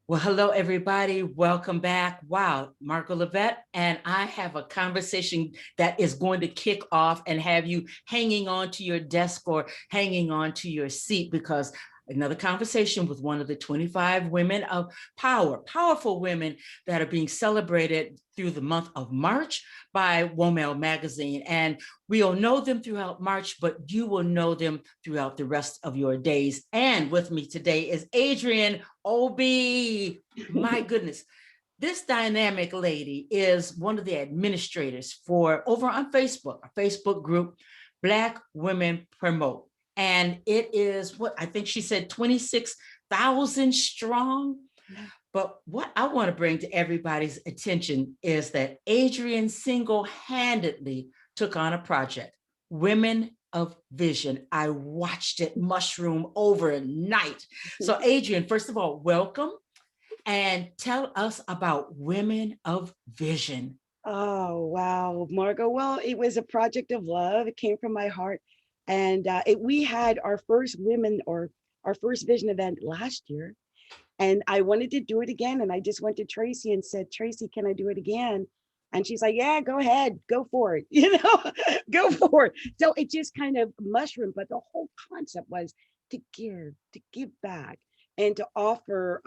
Well, hello, everybody. Welcome back. Wow, Marco Levette, and I have a conversation that is going to kick off and have you hanging on to your desk or hanging on to your seat because another conversation with one of the 25 women of power, powerful women that are being celebrated through the month of March by Womel Magazine. And we'll know them throughout March, but you will know them throughout the rest of your days. And with me today is Adrienne Obi. My goodness. This dynamic lady is one of the administrators for over on Facebook, a Facebook group, Black Women Promote. And it is what I think she said 26,000 strong. But what I want to bring to everybody's attention is that Adrienne single-handedly took on a project, Women of Vision. I watched it mushroom overnight. So Adrienne, first of all, welcome and tell us about Women of Vision. Oh, wow, Margot. Well, it was a project of love. It came from my heart. And we had our first women or our first vision event last year. And I wanted to do it again. And I just went to Tracy and said, Tracy, can I do it again? And she's like, yeah, go ahead, go for it, go for it. So it just kind of mushroomed. But the whole concept was to give back, and to offer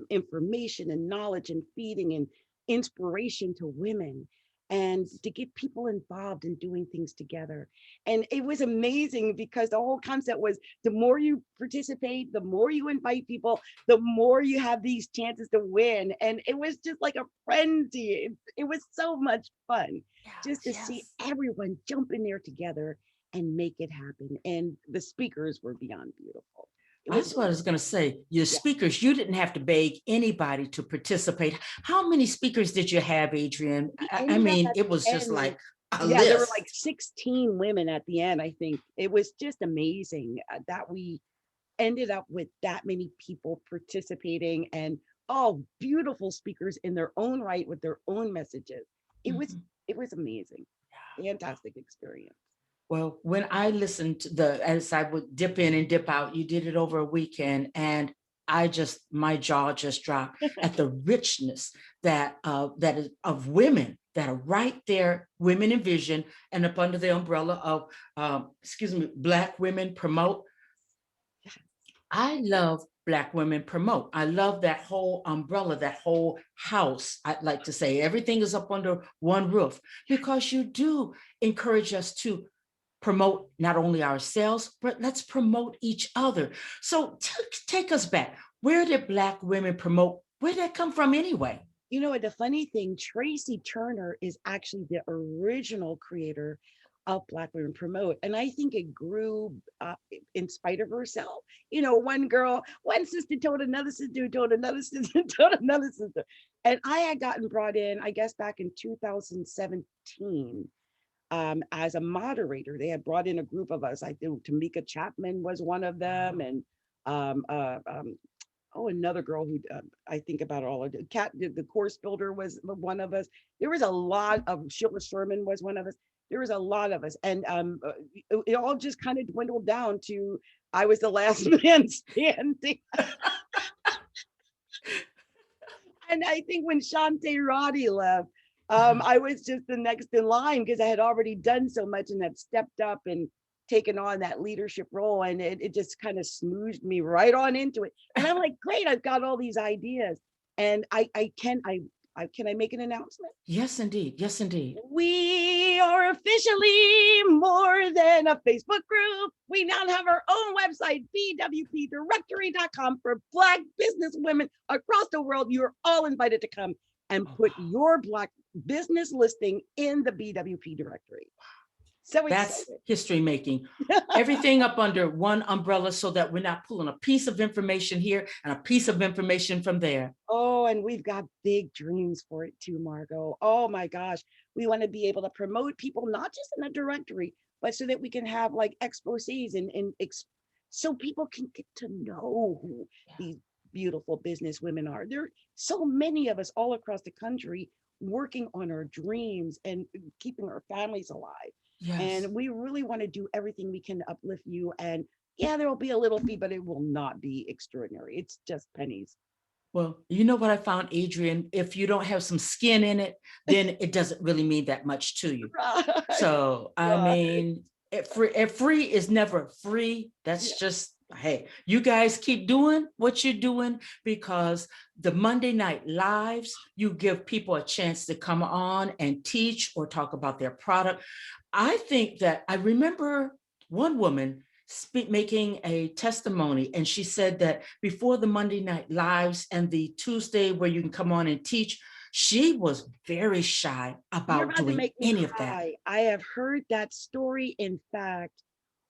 information and knowledge and feeding and inspiration to women, and to get people involved in doing things together. And it was amazing because the whole concept was the more you participate, the more you invite people, the more you have these chances to win. And it was just like a frenzy. It was so much fun just Yes, to see yes. everyone jump in there together and make it happen. And the speakers were beyond beautiful. It was That's what I was going to say. Your speakers, you didn't have to beg anybody to participate. How many speakers did you have, Adrienne? we I ended up mean, at it was the just end. like a Yeah, there were like list. 16 women at the end, I think. It was just amazing that we ended up with that many people participating, and all beautiful speakers in their own right with their own messages. It was Mhm. it was amazing. Fantastic experience. Well, when I listened to the, as I would dip in and dip out, you did it over a weekend, and my jaw just dropped at the richness that is of women that are right there, women in vision, and up under the umbrella of, Black Women Promote. I love Black Women Promote. I love that whole umbrella, that whole house. I'd like to say everything is up under one roof because you do encourage us to promote not only ourselves, but let's promote each other. So take us back. Where did Black Women Promote? Where did that come from anyway? You know what? The funny thing, Tracy Turner is actually the original creator of Black Women Promote. And I think it grew in spite of herself. One girl, one sister told another sister, who told another sister, told another sister. And I had gotten brought in, I guess, back in 2017 as a moderator. They had brought in a group of us. I think Tamika Chapman was one of them. And um, uh, um, another girl who I think about it all. Cat, the course builder, was one of us. There was a lot of Sheila Sherman was one of us. There was a lot of us, and it all just kind of dwindled down to I was the last man standing. And I think when Shantae Roddy left, I was just the next in line because I had already done so much and had stepped up and taken on that leadership role. And it just kind of smoothed me right on into it. And I'm like, great, I've got all these ideas. And can I make an announcement? Yes, indeed. Yes, indeed. We are officially more than a Facebook group. We now have our own website, bwpdirectory.com, for Black business women across the world. You're all invited to come and Oh, put your Black business listing in the BWP directory. So that's excited. history making. Everything up under one umbrella so that we're not pulling a piece of information here and a piece of information from there. Oh, and we've got big dreams for it too, Margot. Oh my gosh. We want to be able to promote people, not just in a directory, but so that we can have like exposés and so people can get to know who these beautiful business women are. There are so many of us all across the country working on our dreams and keeping our families alive. Yes. And we really want to do everything we can to uplift you and Yeah, there will be a little fee, but it will not be extraordinary. It's just pennies. Well, you know what I found, Adrian? If you don't have some skin in it, then it doesn't really mean that much to you. Right. So, I Right. mean, free is never free. Yeah. That's just, hey, you guys keep doing what you're doing, because the Monday night lives, you give people a chance to come on and teach or talk about their product. I think that I remember one woman making a testimony, and she said that before the Monday night lives and the Tuesday where you can come on and teach, she was very shy You're about about to doing make me any of that. cry. I have heard that story. In fact,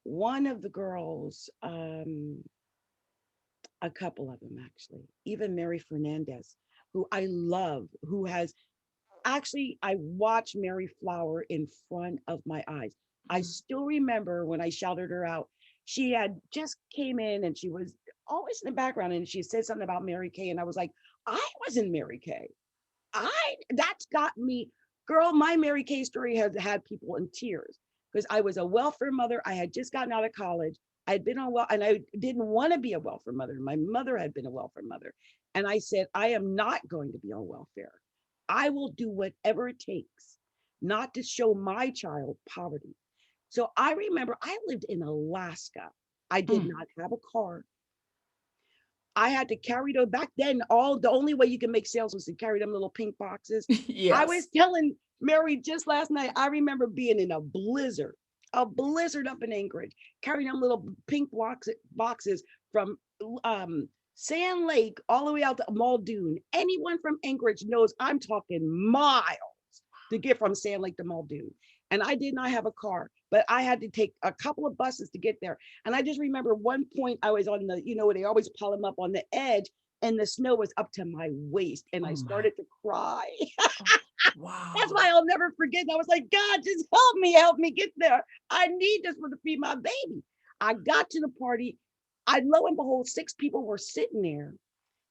one of the girls, a couple of them actually, even Mary Fernandez, who I love, who has actually, I watched Mary flower in front of my eyes. I Mm. still remember when I shouted her out. She had just came in and she was always in the background and she said something about Mary Kay. And I was like, I wasn't Mary Kay. That's got me, girl. My Mary Kay story has had people in tears because I was a welfare mother. I had just gotten out of college. I had been on well, and I didn't want to be a welfare mother. My mother had been a welfare mother. And I said, I am not going to be on welfare. I will do whatever it takes not to show my child poverty. So I remember I lived in Alaska. I did Mm. not have a car. I had to carry those back then. All the only way you can make sales was to carry them little pink boxes. I was Yes. telling Mary just last night, I remember being in a blizzard up in Anchorage, carrying them little pink boxes from Sand Lake all the way out to Muldoon. Anyone from Anchorage knows I'm talking miles to get from Sand Lake to Muldoon. And I did not have a car, but I had to take a couple of buses to get there. And I just remember one point I was on the, where they always pile them up on the edge, and the snow was up to my waist. And I Oh my. started to cry. Oh, That's wow. why I'll never forget. I was like, God, just help me get there. I need this for to feed my baby. I got to the party. I lo and behold, six people were sitting there.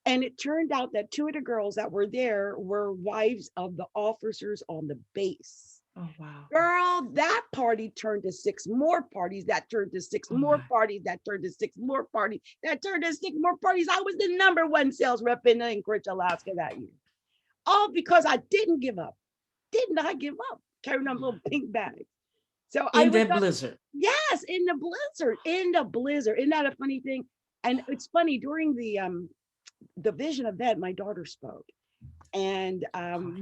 And it turned out that two of the girls that were there were wives of the officers on the base. Oh, wow. Girl, that party turned to six more parties, that turned to six Oh more my. parties, that turned to six more parties, that turned to six more parties. I was the number one sales rep in Anchorage, Alaska that year. All because I didn't give up. Did not give up. Carrying Oh them my. little pink bags. So I In was that up, blizzard. yes, in the blizzard, in the blizzard. Isn't that a funny thing? And it's funny during the vision event, my daughter spoke. And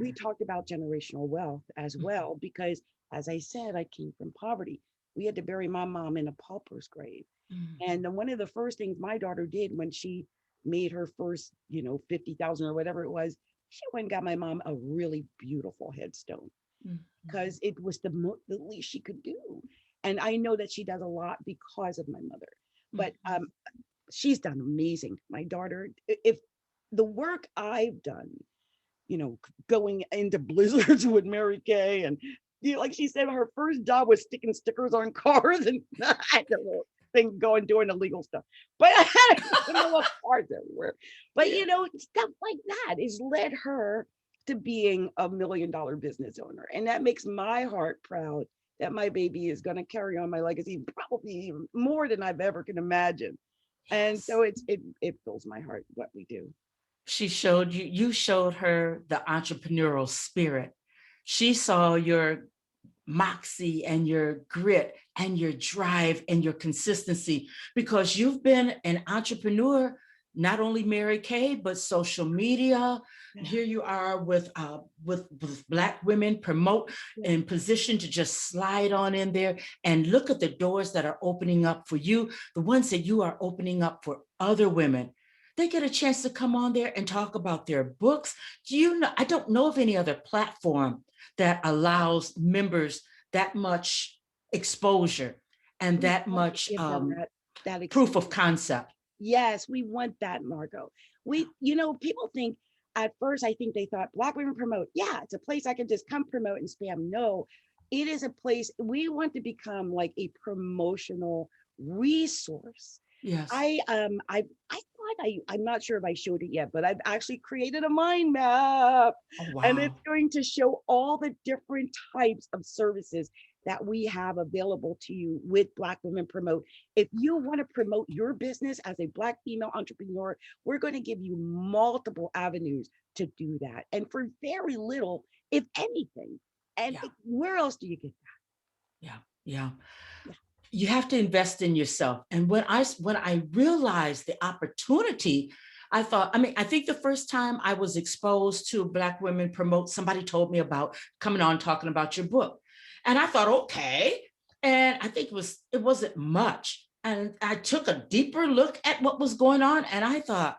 we Okay. talked about generational wealth as well, because as I said, I came from poverty. We had to bury my mom in a pauper's grave. Mm. And then one of the first things my daughter did when she made her first, 50,000 or whatever it was, she went and got my mom a really beautiful headstone Mm. because it was the least she could do. And I know that she does a lot because of my mother. Mm. But she's done amazing. My daughter, if the work I've done, going into blizzards with Mary Kay. And like she said, her first job was sticking stickers on cars, and I had a little thing going doing illegal stuff. But I had some little cars everywhere. But Yeah. stuff like that has led her to being a $1 million business owner. And that makes my heart proud that my baby is going to carry on my legacy, probably even more than I've ever can imagine. And Yes. so it fills my heart what we do. She showed you, you showed her the entrepreneurial spirit. She saw your moxie and your grit and your drive and your consistency, because you've been an entrepreneur, not only Mary Kay, but social media. Yeah. Here you are with Black women promote, Yeah. in position to just slide on in there and look at the doors that are opening up for you, the ones that you are opening up for other women. They get a chance to come on there and talk about their books. Do you know? I don't know of any other platform that allows members that much exposure and We that have to much give them that proof of experience. concept. Yes, we want that, Margot. People think at first, I think they thought Black Women Promote. Yeah, it's a place I can just come promote and spam. No, it is a place we want to become like a promotional resource. Yes. I thought I'm not sure if I showed it yet, but I've actually created a mind map, Oh, and it's wow. going to show all the different types of services. that we have available to you with Black Women Promote. If you want to promote your business as a Black female entrepreneur, we're going to give you multiple avenues to do that. And for very little, if anything. And Yeah. where else do you get Yeah. Yeah. that? You have to invest in yourself. And when I realized the opportunity, I thought, I mean, I think the first time I was exposed to Black Women Promote, somebody told me about coming on talking about your book. And I thought, okay. And I think it wasn't much. And I took a deeper look at what was going on. And I thought,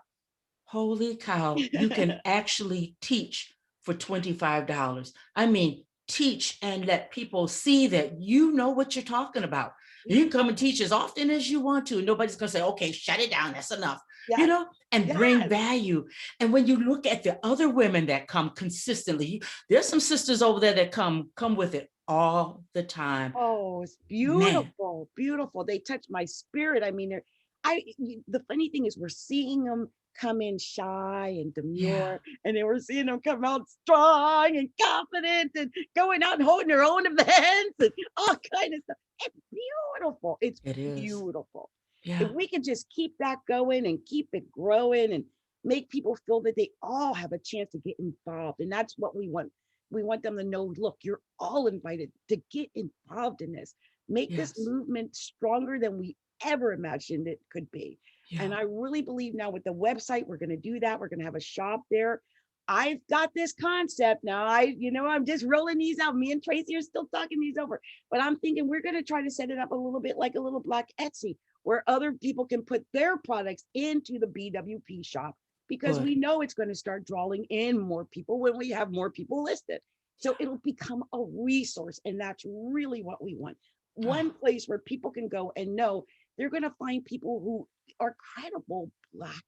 holy cow, you can Yeah. actually teach for $25. I mean, teach and let people see that you know what you're talking about. You can come and teach as often as you want to. Nobody's going to say, okay, shut it down. That's enough, Yes. and bring Yes. value. And when you look at the other women that come consistently, there's some sisters over there that come with it all the time. Oh, it's Man, beautiful, beautiful. They touch my spirit. I mean, the funny thing is we're seeing them come in shy and yeah, demure, and then we're seeing them come out strong and confident and going out and holding their own events and all kind of stuff. It's beautiful. It's it is. beautiful. If Yeah, we could just keep that going and keep it growing and make people feel that they all have a chance to get involved. And that's what we want. We want them to know, look, you're all invited to get involved in this. Make this yes, movement stronger than we ever imagined it could be. And yeah, I really believe now with the website, we're going to do that. We're going to have a shop there. I've got this concept now. I'm just rolling these out. Me and Tracy are still talking these over, but I'm thinking we're going to try to set it up a little bit like a little Black Etsy where other people can put their products into the BWP shop because we good. know it's going to start drawing in more people when we have more people listed. So it'll become a resource. And that's really what we want. One Oh, place where people can go and know they're going to find people who are credible Black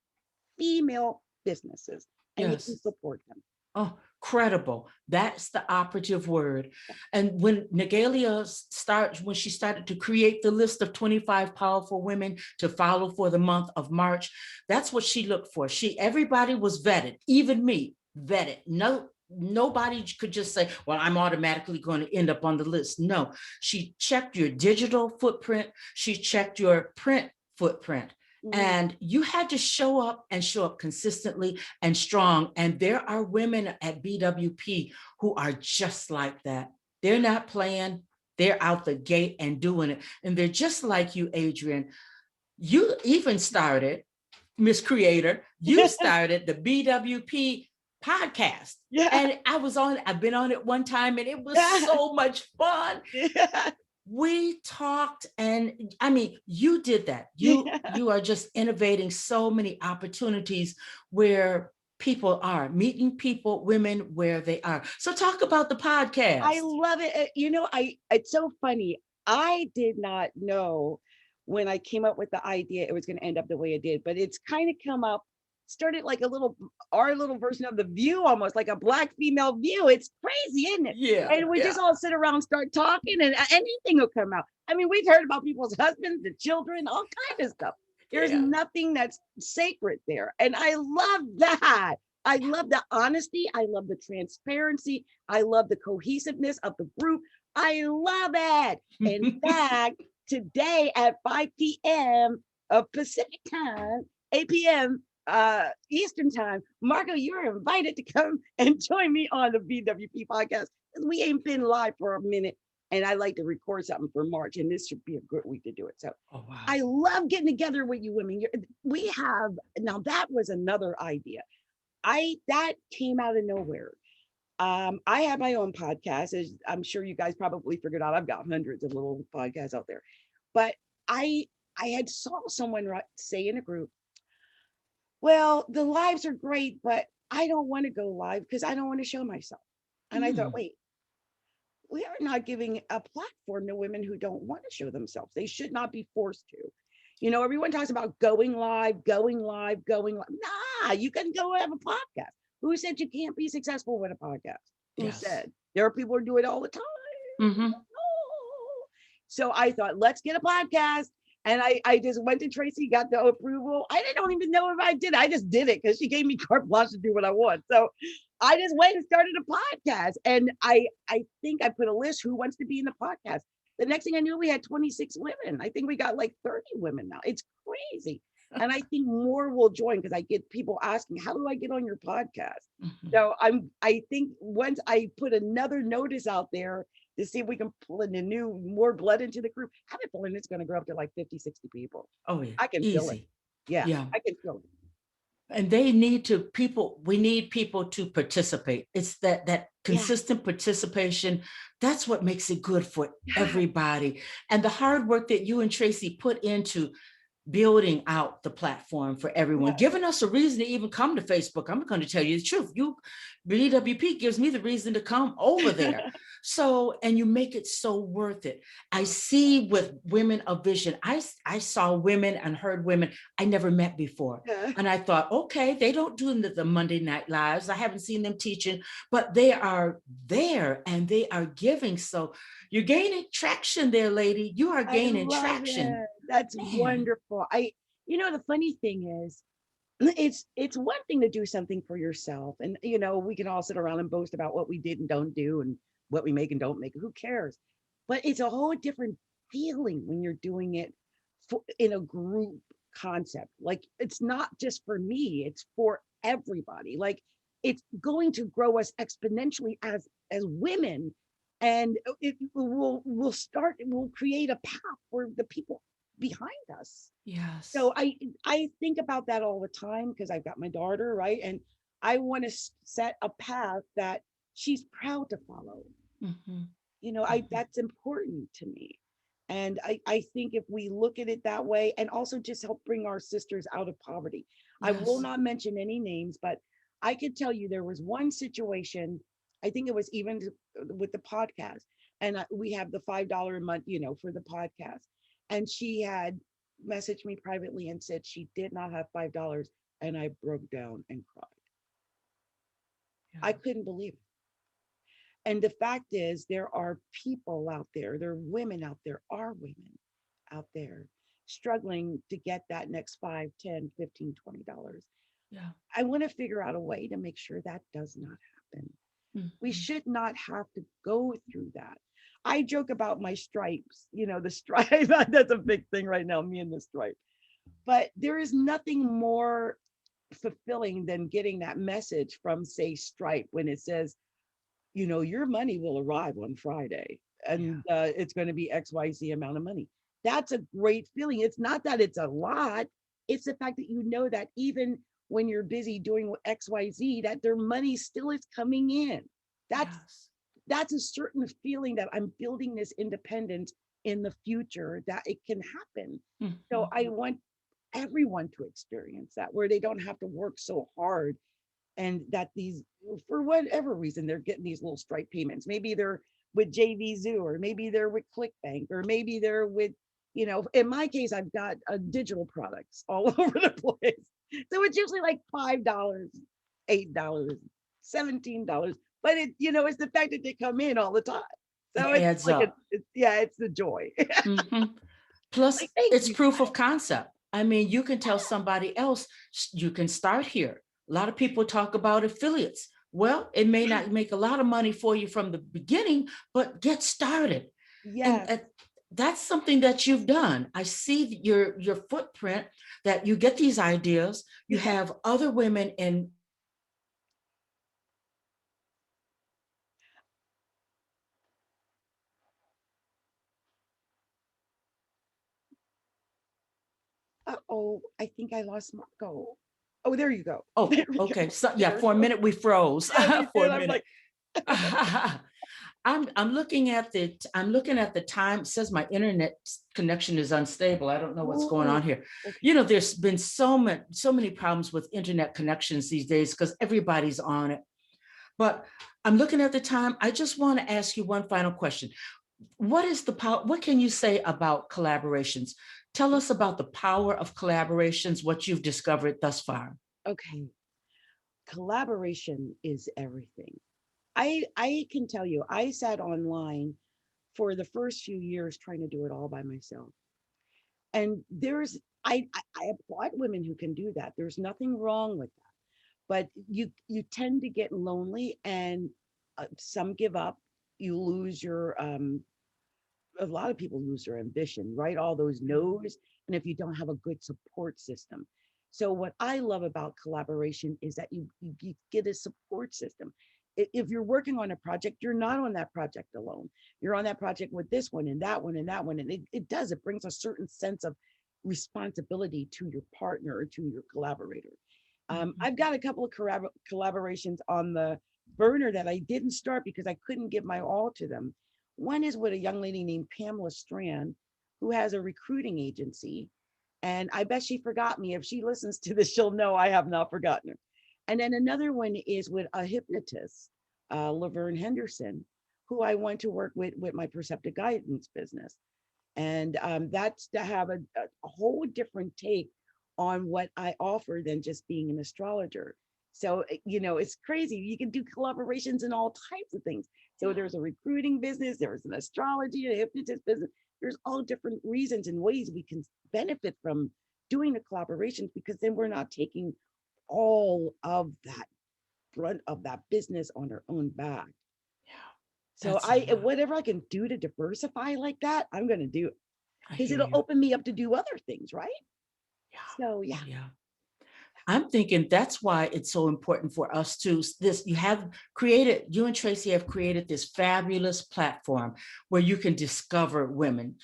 female businesses and they can yes. support them. Oh, credible. That's the operative word. And when when she started to create the list of 25 powerful women to follow for the month of March, that's what she looked for. Everybody was vetted, even me, vetted. No, nobody could just say, well, I'm automatically going to end up on the list. No, she checked your digital footprint, she checked your print footprint. Mhm. And you had to show up consistently and strong. And there are women at BWP who are just like that. They're not playing, they're out the gate and doing it. And they're just like you, Adrienne. You even started, Miss Creator, you started the BWP podcast. Yeah. And I've been on it one time and it was so much fun. Yeah. We talked, and I mean, you did that. you Yeah. you are just innovating so many opportunities where people are meeting people, women where they are. So talk about the I podcast. love it. It's so funny. I did not know when I came up with the idea it was going to end up the way it did, but it's kind of come up, started like our little version of the View, almost like a Black female View. It's crazy, isn't it? Yeah, And we yeah, just all sit around, start talking, and anything will come out. I mean, we've heard about people's husbands, the children, all kind of stuff. There's yeah, nothing that's sacred there, and I love that. I love the honesty. I love the transparency. I love the cohesiveness of the group. I love it. In fact, today at 5 p.m. of Pacific time, 8 p.m. Eastern time, Marco, you're invited to come and join me on the BWP podcast. We ain't been live for a minute, and I like to record something for March, and this should be a good week to do it. So oh wow. I love getting together with you women. We have now that was another idea. That came out of nowhere. I have my own podcast, as I'm sure you guys probably figured out. I've got hundreds of little podcasts out there, but I I had saw someone say in a group, "Well, the lives are great, but I don't want to go live because I don't want to show myself." And I thought, Mm, wait, we are not giving a platform to women who don't want to show themselves. They should not be forced to. Everyone talks about going live, going live, going live. Nah, you can go have a podcast. Who said you can't be successful with a podcast? Who yes. said? There are people who do it all the time. Hmm. Oh. So I thought, let's get a podcast. And I just went to Tracy, got the approval. I don't even know if I did. I just did it because she gave me carte blanche to do what I want. So I just went and started a podcast, and I think I put a list who wants to be in the podcast. The next thing I knew, we had 26 women. I think we got like 30 women now. It's crazy. And I think more will join because I get people asking, how do I get on your podcast? Mhm. So I think once I put another notice out there to see if we can pull in a new, more blood into the group, I have a feeling it's going to grow up to like 50, 60 people. Oh, yeah, I can feel it. easy. Yeah, Yeah. I can feel it. And they need to people we need people to participate. It's that Yeah. consistent participation. That's what makes it good for Yeah. everybody. And the hard work that you and Tracy put into building out the platform for everyone, Yeah. giving us a reason to even come to Facebook. I'm going to tell you the truth. BWP gives me the reason to come over there. So, and you make it so worth it. I Oh, see with Women of Vision, I saw women and heard women I never met before. yeah. And I thought, okay, they don't do the Monday Night Lives. I haven't seen them teaching, but they are there and they are giving. So you're gaining traction there, lady. You are I gaining love traction. it. That's Man. wonderful. The funny thing is, it's one thing to do something for yourself, and we can all sit around and boast about what we did and don't do, and what we make and don't make. Who cares? But it's a whole different feeling when you're doing it in a group concept. Like it's not just for me; it's for everybody. Like it's going to grow us exponentially as women, and we'll create a path for the people behind us. Yes. So I think about that all the time because I've got my daughter, right? And I want to set a path that she's proud to follow. Mhm, I mhm. that's important to me. And I think if we look at it that way, and also just help bring our sisters out of poverty. I will Yes. not mention any names, but I could tell you there was one situation, I think it was even with the podcast, and we have the $5 a month, for the podcast. And she had messaged me privately and said she did not have $5, and I broke down and cried. Yeah. I couldn't believe it. And the fact is, there are people out there are women out there, are women out there struggling to get that next 5, 10, 15, $20. Yeah. I want to figure out a way to make sure that does not happen. We Mhm. should not have to go through that. I joke about my stripes, the stripe. That's a big thing right now, me and the stripe. But there is nothing more fulfilling than getting that message from, say, Stripe when it says, your money will arrive on Friday, Yeah. and it's going to be XYZ amount of money. That's a great feeling. It's not that it's a lot, it's the fact that that even when you're busy doing XYZ, that their money still is coming in. That's Yes. that's a certain feeling that I'm building this independence in the future, that it can happen. So Mhm. I want everyone to experience that, where they don't have to work so hard, and that these, for whatever reason, they're getting these little Stripe payments. Maybe they're with JVZoo, or maybe they're with ClickBank, or maybe they're with, in my case, I've got digital products all over the place. So it's usually like $5, $8, $17. But it's the fact that they come in all the time. It So it's adds like up. yeah, it's the joy. Mhm. Plus, Like, thank it's you. proof of concept. I mean, you can tell somebody else, you can start here. A lot of people talk about affiliates. Well, it may not make a lot of money for you from the beginning, but get started. And Yes. that's something that you've done. I see your footprint, that you get these ideas. You have other women in. Oh, I think I lost Marco. Oh, there you go. Oh, There we okay. go. So yeah, There we for a go. minute we froze. Yeah, we For a did. I'm minute. like, I'm looking at the time. It says my internet connection is unstable. I don't know what's going oh, on here. okay. There's been so many problems with internet connections these days because everybody's on it. But I'm looking at the time. I just want to ask you one final question. What is the power? What can you say about collaborations? Tell us about the power of collaborations, what you've discovered thus far. Okay. Collaboration is everything. I can tell you, I sat online for the first few years trying to do it all by myself. And I applaud women who can do that. There's nothing wrong with that. but you tend to get lonely, and some give up. You lose your a lot of people lose their ambition, right? All those no's, and if you don't have a good support system. So what I love about collaboration is that you get a support system. If you're working on a project, you're not on that project alone. You're on that project with this one and that one and that one. And it brings a certain sense of responsibility to your partner or to your collaborator. Mhm. I've got a couple of collaborations on the burner that I didn't start because I couldn't give my all to them. One is with a young lady named Pamela Strand, who has a recruiting agency. And I bet she forgot me. If she listens to this, she'll know I have not forgotten her. And then another one is with a hypnotist, Laverne Henderson, who I went to work with my perceptive guidance business. And that's to have a whole different take on what I offer than just being an astrologer. So, it's crazy. You can do collaborations in all types of things. So there's a recruiting business, there's an astrology, a hypnotist business. There's all different reasons and ways we can benefit from doing the collaborations, because then we're not taking all of that brunt of that business on our own back. Yeah, So that's a lot. whatever I can do to diversify like that, I'm going to do, I because hear it'll you. open me up to do other things, right? Yeah. So yeah. Oh, yeah. I'm thinking that's why it's so important for us to this. You have created, you and Tracy have created this fabulous platform where you can discover women.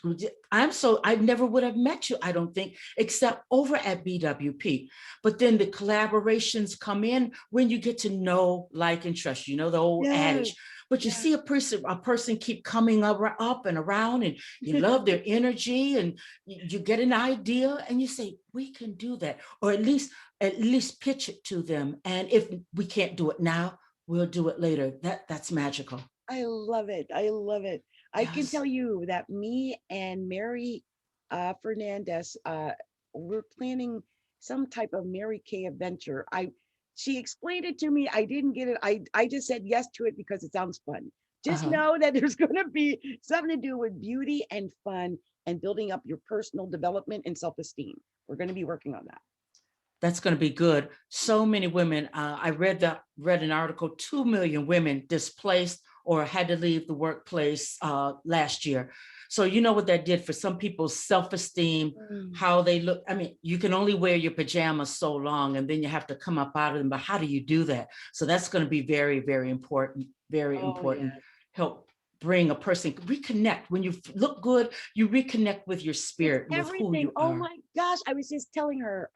I never would have met you, I don't think, except over at BWP. But then the collaborations come in when you get to know, like, and trust. You know the old Yes. adage. But you Yeah. see a person keep coming up and around, and you love their energy, and you get an idea, and you say, we can do that, or at least pitch it to them. And if we can't do it now, we'll do it later. That's magical. I love it. I love it. I can Yes. tell you that me and Mary Fernandez, we're planning some type of Mary Kay adventure. She explained it to me. I didn't get it. I just said yes to it because it sounds fun. Just Uh-huh. know that there's going to be something to do with beauty and fun and building up your personal development and self-esteem. We're going to be working on that. That's going to be good. So many women. I read an article. 2 million women displaced or had to leave the workplace last year. So you know what that did for some people's self-esteem, Mm. how they look. I mean, you can only wear your pajamas so long, and then you have to come up out of them. But how do you do that? So that's going to be very, very important. Very Oh important. yeah. Help bring a person reconnect. When you look good, you reconnect with your It's spirit, with who everything. you Oh are. my gosh. I was just telling her,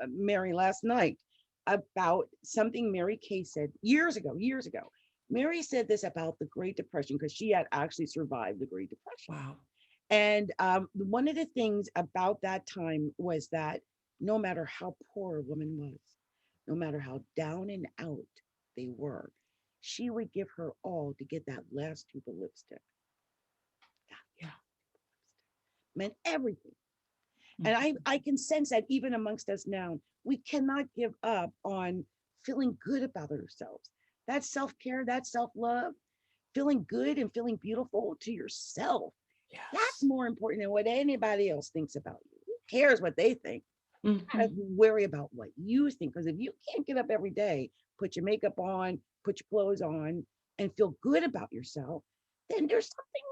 Mary, last night about something Mary Kay said years ago, years ago. Mary said this about the Great Depression because she had actually survived the Great Depression. Wow. And one of the things about that time was that no matter how poor a woman was, no matter how down and out they were, she would give her all to get that last tube of lipstick. That Yeah. meant everything. And Mhm. I can sense that even amongst us now, we cannot give up on feeling good about ourselves. That self-care, that self-love, feeling good and feeling beautiful to yourself. That's Yes. more important than what anybody else thinks about you. Who cares what they think? Gotta Mhm. worry about what you think. Because if you can't get up every day, put your makeup on, put your clothes on, and feel good about yourself, then there's something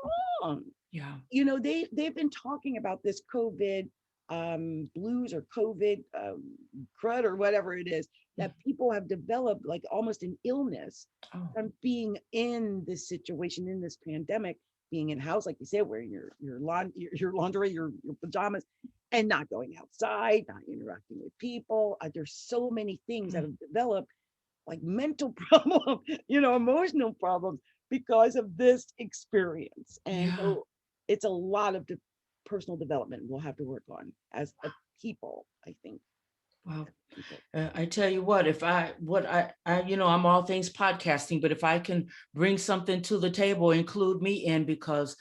wrong. Yeah. They've been talking about this COVID blues or COVID crud or whatever it is Mm. that people have developed, like almost an illness Oh, from being in this situation, in this pandemic, being in house, like you said, wearing your laundry, your pajamas, and not going outside, not interacting with people. There's so many things that mm. have developed, like mental problem, emotional problems because of this experience. And Yeah. so it's a lot of personal development we'll have to work on as a people, I think. Well, As people. I tell you what, if I, what I'm all things podcasting, but if I can bring something to the table, include me in, because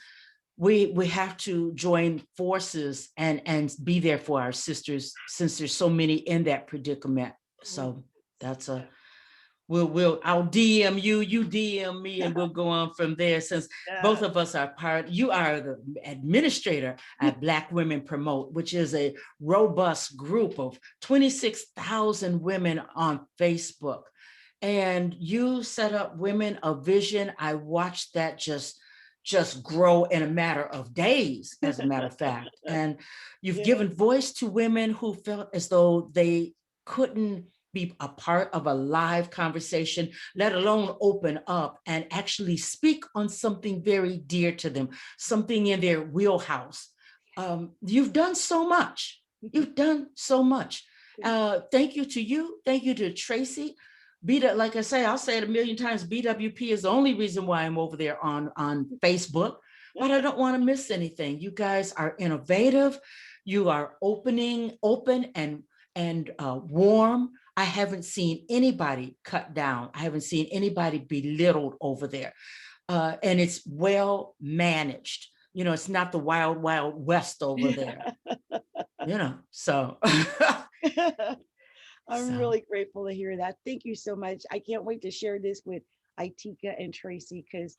we have to join forces and be there for our sisters, since there's so many in that predicament. Oh, So that's a yes. I'll DM you, you DM me, and we'll go on from there. Since both Yeah. of us are part, you are the administrator at Black Women Promote, which is a robust group of 26,000 women on Facebook. And you set up Women of Vision. I watched that just grow in a matter of days, as a matter of fact. And you've Yeah. given voice to women who felt as though they couldn't be a part of a live conversation, let alone open up and actually speak on something very dear to them, something in their wheelhouse. You've done so much. You've done so much. Thank you to you. Thank you to Tracy. Like I say, I'll say it a million times, BWP is the only reason why I'm over there on Facebook, but I don't want to miss anything. You guys are innovative. You are open and warm. I haven't seen anybody cut down. I haven't seen anybody belittled over there. And it's well managed. It's not the wild, wild west over there, so. I'm So, really grateful to hear that. Thank you so much. I can't wait to share this with Itika and Tracy because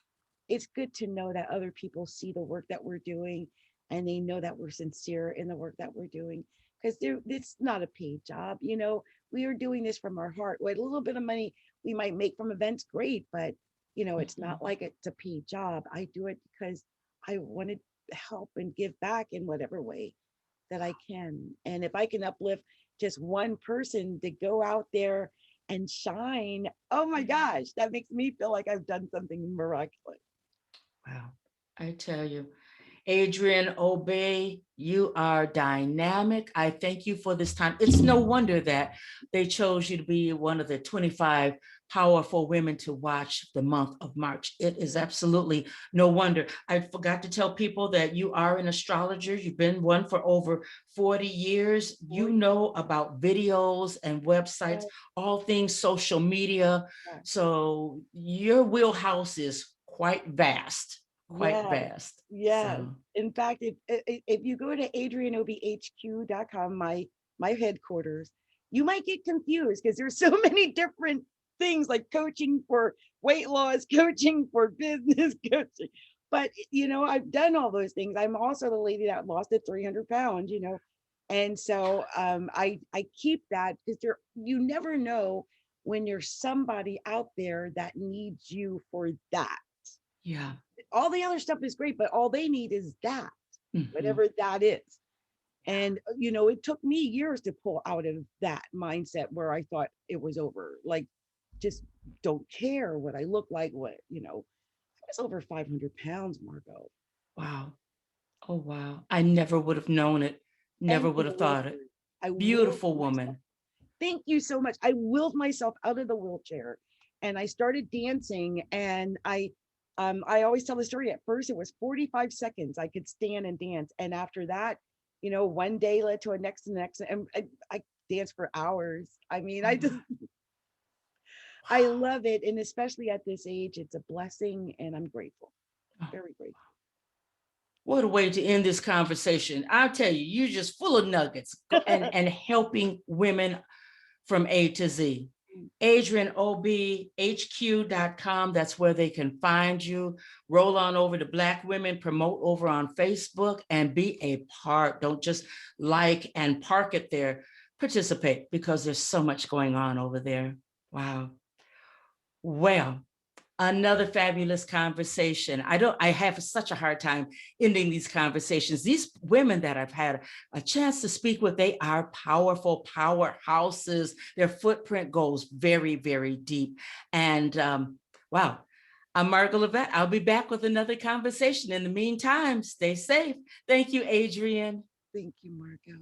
it's good to know that other people see the work that we're doing and they know that we're sincere in the work that we're doing because it's not a paid job. We are doing this from our heart. With a little bit of money we might make from events, great, but it's not like it's a paid job. I do it because I want to help and give back in whatever way that I can. And if I can uplift just one person to go out there and shine, oh my gosh, that makes me feel like I've done something miraculous. wow, I tell you. Adrienne Obey, you are dynamic. I thank you for this time. It's no wonder that they chose you to be one of the 25 powerful women to watch the month of March. It is absolutely no wonder. I forgot to tell people that you are an astrologer. You've been one for over 40 years. You know about videos and websites, all things social media. So your wheelhouse is quite vast. Quite Yeah, vast. yeah. So, In fact, if you go to adrianobhq.com, my headquarters, you might get confused because there's so many different things like coaching for weight loss, coaching for business, coaching. But I've done all those things. I'm also the lady that lost the 300 pounds, and so I keep that because you never know when there's somebody out there that needs you for that. yeah. All the other stuff is great, but all they need is that, Mhm. whatever that is. And it took me years to pull out of that mindset where I thought it was over. Like, just don't care what I look like. I was over 500 pounds, Margot. Wow. Oh, wow. I never would have known it. Never And would have thought it. I willed Beautiful myself. woman. Thank you so much. I willed myself out of the wheelchair and I started dancing and I always tell the story. At first it was 45 seconds I could stand and dance. And after that, one day led to a next and next and I danced for hours. I mean, Oh, I wow. love it. And especially at this age, it's a blessing and I'm grateful. Oh, Very grateful. what a way to end this conversation. I'll tell you, you're just full of nuggets and helping women from A to Z. AdrianneOBHQ.com. That's where they can find you. Roll on over to Black Women Promote over on Facebook and be a part. Don't just like and park it there. Participate because there's so much going on over there. Wow. Well, another fabulous conversation. I have such a hard time ending these conversations. These women that I've had a chance to speak with, they are powerful powerhouses. Their footprint goes very, very deep. And wow, I'm Margot Levette. I'll be back with another conversation. In the meantime, stay safe. Thank you, Adrienne. Thank you, Margot.